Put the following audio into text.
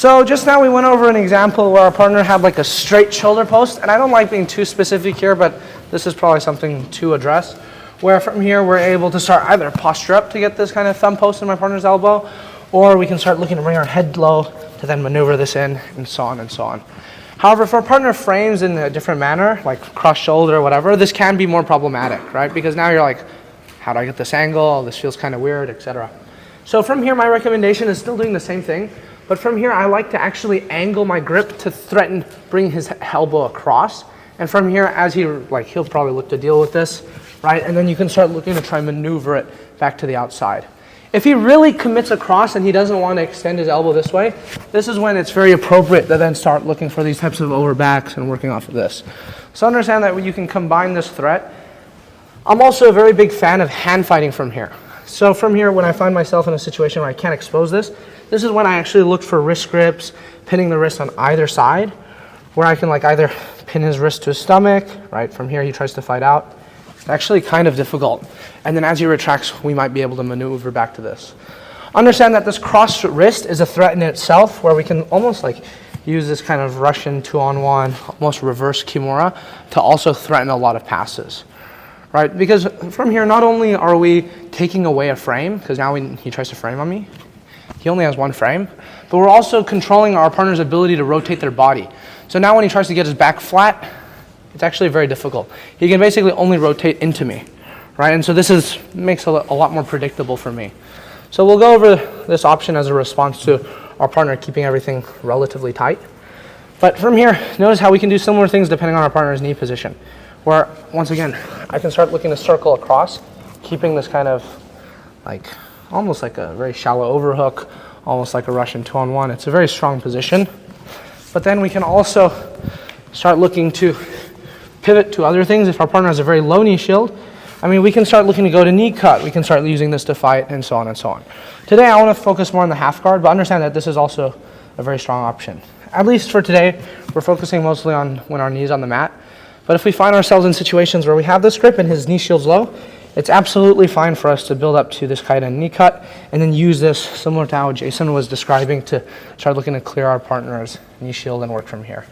So just now we went over an example where our partner had like a straight shoulder post, and I don't like being too specific here, but this is probably something to address, where from here we're able to start either posture up to get this kind of thumb post in my partner's elbow, or we can start looking to bring our head low to then maneuver this in, and so on and so on. However, if our partner frames in a different manner, like cross shoulder or whatever, this can be more problematic, right? Because now you're like, how do I get this angle? This feels kind of weird, etc. So from here, my recommendation is still doing the same thing, but from here, I like to actually angle my grip to threaten bring his elbow across. And from here, as he'll probably look to deal with this, right? And then you can start looking to try and maneuver it back to the outside. If he really commits across and he doesn't want to extend his elbow this way, this is when it's very appropriate to then start looking for these types of overbacks and working off of this. So understand that you can combine this threat. I'm also a very big fan of hand fighting from here. So from here, when I find myself in a situation where I can't expose this is when I actually look for wrist grips, pinning the wrist on either side, where I can like either pin his wrist to his stomach, right? From here, he tries to fight out. It's actually kind of difficult. And then as he retracts, we might be able to maneuver back to this. Understand that this cross wrist is a threat in itself, where we can almost like use this kind of Russian 2-on-1, almost reverse kimura, to also threaten a lot of passes, right? Because from here, not only are we taking away a frame, because now he tries to frame on me, he only has one frame, but we're also controlling our partner's ability to rotate their body. So now when he tries to get his back flat, it's actually very difficult. He can basically only rotate into me, right? And so this makes a lot more predictable for me. So we'll go over this option as a response to our partner keeping everything relatively tight. But from here, notice how we can do similar things depending on our partner's knee position, where once again, I can start looking to circle across, keeping this kind of like, almost like a very shallow overhook, almost like a Russian 2-on-1. It's a very strong position. But then we can also start looking to pivot to other things. If our partner has a very low knee shield, we can start looking to go to knee cut. We can start using this to fight, and so on and so on. Today, I want to focus more on the half guard, but understand that this is also a very strong option. At least for today, we're focusing mostly on when our knee's on the mat. But if we find ourselves in situations where we have this grip and his knee shield's low, it's absolutely fine for us to build up to this kind of knee cut and then use this similar to how Jason was describing to start looking to clear our partner's knee shield and work from here.